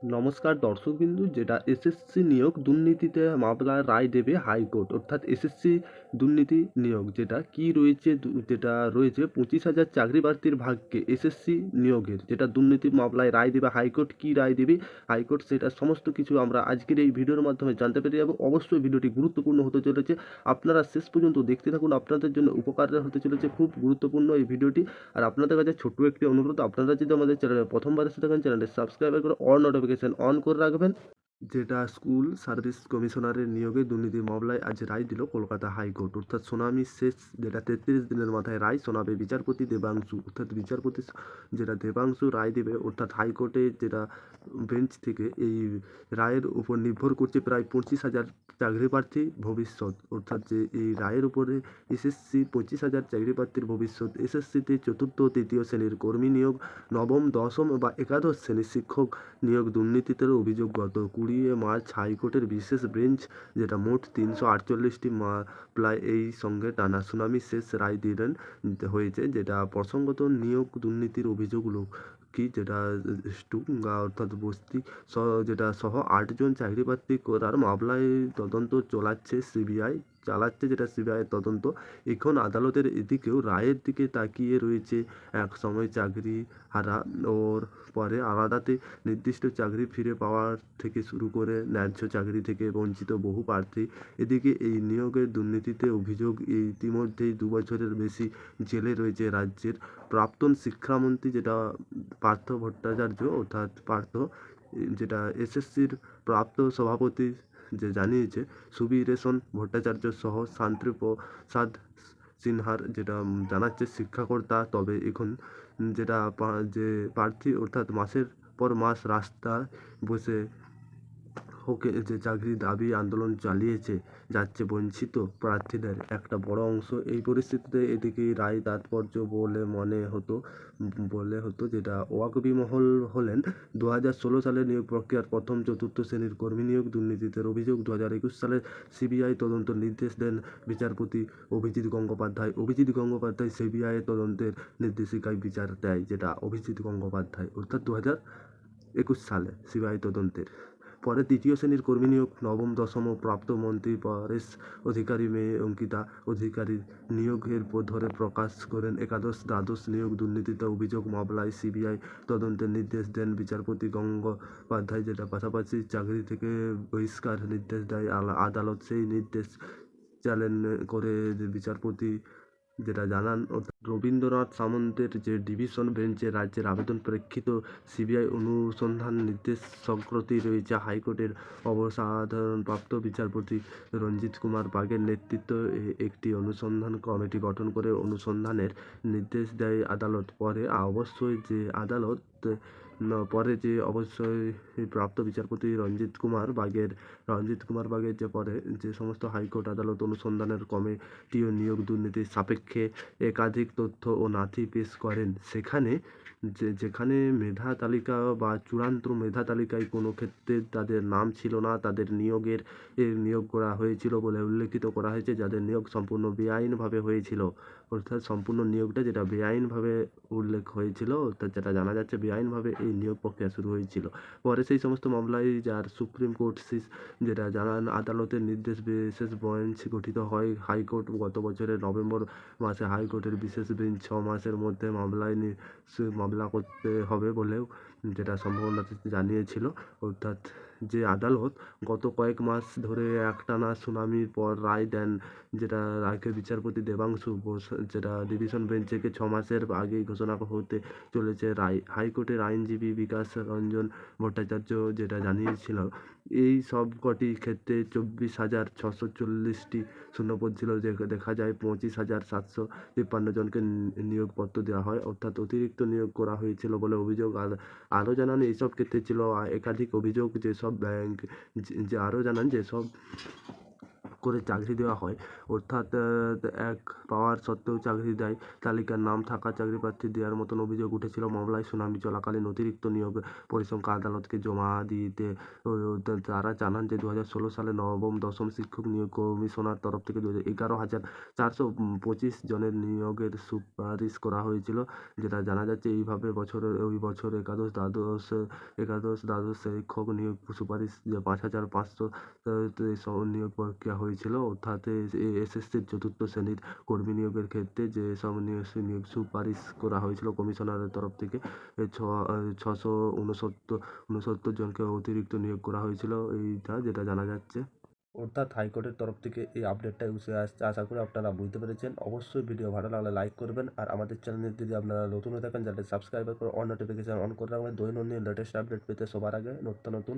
নমস্কার দর্শকবিন্দু, যেটা এসএসসি নিয়োগ দুর্নীতিতে মামলার রায় দেবে হাইকোর্ট। অর্থাৎ এসএসসি দুর্নীতি নিয়োগ যেটা কি রয়েছে, যেটা রয়েছে 25,000 চাকরি প্রার্থীর ভাগ্যে এসএসসি নিয়োগের, যেটা দুর্নীতি মামলায় রায় দেবে হাইকোর্ট। কি রায় দেবে হাইকোর্ট, সেটা সমস্ত কিছু আমরা আজকের এই ভিডিওর মাধ্যমে জানতে পেরে যাব। অবশ্যই ভিডিওটি গুরুত্বপূর্ণ হতে চলেছে, আপনারা শেষ পর্যন্ত দেখতে থাকুন, আপনাদের জন্য উপকার হতে চলেছে, খুব গুরুত্বপূর্ণ এই ভিডিওটি। আর আপনাদের কাছে ছোট্ট একটি অনুরোধ, আপনারা যদি আমাদের চ্যানেলে প্রথমবার এসে থাকেন, চ্যানেলটি সাবস্ক্রাইব করে অল নোটিফিকেশন অন করে রাখবেন। যেটা স্কুল সার্ভিস কমিশনারের নিয়োগে দুর্নীতির মামলায় আজ রায় দিল কলকাতা হাইকোর্ট। অর্থাৎ শুনানি শেষ, যেটা 33 দিনের মাথায় রায় শোনাবে বিচারপতি দেবাংশু। অর্থাৎ বিচারপতি যেটা দেবাংশু রায় দেবে, অর্থাৎ হাইকোর্টে যেটা বেঞ্চ থেকে এই রায়ের উপর নির্ভর করছে প্রায় 25,000 চাকরি প্রার্থী ভবিষ্যৎ। অর্থাৎ যে এই রায়ের উপরে এসএসসি 25,000 চাকরি প্রার্থীর ভবিষ্যৎ। এসএসসিতে চতুর্থ ও তৃতীয় শ্রেণীর কর্মী নিয়োগ, নবম, দশম বা একাদশ শ্রেণীর শিক্ষক নিয়োগ দুর্নীতিতে অভিযোগ। গত 20 মার্চ হাইকোর্টের বিশেষ বেঞ্চ যেটা মোট 348টি মামলায় এই সঙ্গে টানা শুনানি শেষ রায় দিলেন হয়েছে। যেটা প্রসঙ্গত নিয়োগ দুর্নীতির অভিযোগগুলো কি, যেটা স্টুঙ্গা অর্থাৎ বস্তি যেটা সহ 8জন চাকরি প্রার্থী করার মামলায় তদন্ত চালাচ্ছে, যেটা সিবিআই তদন্ত। এখন আদালতের এদিকেও রায়ের দিকে তাকিয়ে রয়েছে। এক সময় চাকরি হারা ওর পরে আলাদাতে নির্দিষ্ট চাকরি ফিরে পাওয়ার থেকে শুরু করে ন্যায্য চাকরি থেকে বঞ্চিত বহু প্রার্থী। এদিকে এই নিয়োগের দুর্নীতিতে অভিযোগ ইতিমধ্যেই 2 বছরের বেশি জেলে রয়েছে রাজ্যের প্রাক্তন শিক্ষামন্ত্রী, যেটা পার্থ ভট্টাচার্য। অর্থাৎ পার্থ, যেটা এসএসসির প্রাপ্ত সভাপতি, যে জানিয়েছে সুবীরেশন ভট্টাচার্য সহ শান্তি প্রসাদ সিনহার, যেটা জানাচ্ছে শিক্ষাকর্তা। তবে এখন যেটা যে প্রার্থী, অর্থাৎ মাসের পর মাস রাস্তায় বসে হোকে যে চাকরি দাবি আন্দোলন চালিয়েছে যাচ্ছে বঞ্চিত প্রার্থীদের একটা বড় অংশ। এই পরিস্থিতিতে এদিকে রায় তাৎপর্য বলে হতো, যেটা ওয়াকবি মহল হলেন 2016 সালে নিয়োগ প্রক্রিয়ার প্রথম চতুর্থ শ্রেণীর কর্মী নিয়োগ দুর্নীতিতে অভিযোগ। 2021 সালে সিবিআই তদন্ত নির্দেশ দেন বিচারপতি অভিজিৎ গঙ্গোপাধ্যায় সিবিআই তদন্তের নির্দেশিকায় বিচার দেয়, যেটা অভিজিৎ গঙ্গোপাধ্যায়। অর্থাৎ 2021 সালে সিবিআই তদন্তের পরে তৃতীয় শ্রেণীর কর্মী নিয়োগ, নবম, দশম প্রাপ্ত মন্ত্রী পরেশ অধিকারী মেয়ে অঙ্কিতা অধিকারীর নিয়োগের ধরে প্রকাশ করেন একাদশ দ্বাদশ নিয়োগ দুর্নীতিতে অভিযোগ মামলায় সিবিআই তদন্তের নির্দেশ দেন বিচারপতি গঙ্গোপাধ্যায়, যেটা পাশাপাশি চাকরি থেকে বহিষ্কার নির্দেশ দেয় আদালত। সেই নির্দেশ চ্যালেঞ্জ করে বিচারপতি যেটা জানান, অর্থাৎ রবীন্দ্রনাথ সামন্তের যে ডিভিশন বেঞ্চে রাজ্যের আবেদন প্রেক্ষিত সিবিআই অনুসন্ধান নির্দেশ সম্প্রতি রয়েছে হাইকোর্টের অবসরপ্রাপ্ত বিচারপতি রঞ্জিত কুমার বাগের নেতৃত্বে একটি অনুসন্ধান কমিটি গঠন করে অনুসন্ধানের নির্দেশ দেয় আদালত। অবশ্যই প্রাপ্ত বিচারপতি রঞ্জিত কুমার বাগের পরে যে সমস্ত হাইকোর্ট আদালত অনুসন্ধানের কমিটি ও নিয়োগ দুর্নীতির সাপেক্ষে একাধিক তথ্য ও নথি পেশ করেন। যেখানে মেধা তালিকা বা চূড়ান্ত মেধা তালিকায় কোনো ক্ষেত্রে তাদের নাম ছিল না, তাদের নিয়োগ করা হয়েছিল বলে উল্লেখিত করা হয়েছে, যাদের নিয়োগ সম্পূর্ণ বেআইনভাবে হয়েছিল। অর্থাৎ সম্পূর্ণ নিয়োগটা যেটা বেআইনভাবে উল্লেখ হয়েছিল, অর্থাৎ যেটা জানা যাচ্ছে বেআইনভাবে এই নিয়োগ প্রক্রিয়া শুরু হয়েছিল। পরে সেই সমস্ত মামলায় যার সুপ্রিম কোর্ট যেটা জানান, আদালতের নির্দেশ বিশেষ বেঞ্চ গঠিত হয় হাইকোর্ট গত বছরের নভেম্বর মাসে। হাইকোর্টের বিশেষ বেঞ্চ 6 মাসের মধ্যে মামলা করতে হবে বলেও যেটা সম্ভাবনা জানিয়েছিল। অর্থাৎ যে আদালত গত কয়েক মাস ধরে একটানা শুনানির পর রায় দেন, যেটা রায়কে বিচারপতি দেবাংশু যেটা ডিভিশন বেঞ্চকে 6 মাসের আগেই ঘোষণা হতে চলেছে রায়। হাইকোর্টের আইনজীবী বিকাশ রঞ্জন ভট্টাচার্য যেটা জানিয়েছিল, এই সবকটি ক্ষেত্রে 24,640টি শূন্যপদ ছিল। দেখা যায় 25,753 জনকে নিয়োগপত্র দেওয়া হয়, অর্থাৎ অতিরিক্ত নিয়োগ করা হয়েছিল বলে অভিযোগ। আরও জানান এইসব ক্ষেত্রে ছিল একাধিক অভিযোগ, যেসব করে চাকরি দেওয়া হয়, অর্থাৎ এক পাওয়ার সত্ত্বেও চাকরি দেয়। তালিকার নাম থাকা চাকরি প্রার্থী দেওয়ার মতন অভিযোগ উঠেছিল। মামলায় শুনানি চলাকালীন অতিরিক্ত নিয়োগ পরিসংখ্যা আদালতকে জমা দিতে তারা জানান যে 2016 সালে নবম দশম শিক্ষক নিয়োগ কমিশনার তরফ থেকে 11,425 জনের নিয়োগের সুপারিশ করা হয়েছিল। যেটা জানা যাচ্ছে এইভাবে ওই বছর একাদশ দ্বাদশ শিক্ষক নিয়োগ সুপারিশ যে 5,500 নিয়োগ প্রক্রিয়া হয়েছিল, অর্থাৎ এসএসসির চতুর্থ শ্রেণীর কর্মী নিয়োগের ক্ষেত্রে যে সব নিয়োগ সুপারিশ করা হয়েছিল কমিশনারের তরফ থেকে 669 জনকে অতিরিক্ত নিয়োগ করা হয়েছিল, এইটা যেটা জানা যাচ্ছে। অর্থাৎ হাইকোর্টের তরফ থেকে এই আপডেটটা উঠে আসছে। আশা করি আপনারা বুঝতে পেরেছেন। অবশ্যই ভিডিও ভালো লাগলে লাইক করবেন, আর আমাদের চ্যানেলে যদি আপনারা নতুন হয়ে থাকেন চ্যানেলটি সাবস্ক্রাইব করে অন নোটিফিকেশন অন করে রাখবেন দৈনন্দিন লেটেস্ট আপডেট পেতে সবার আগে নতুন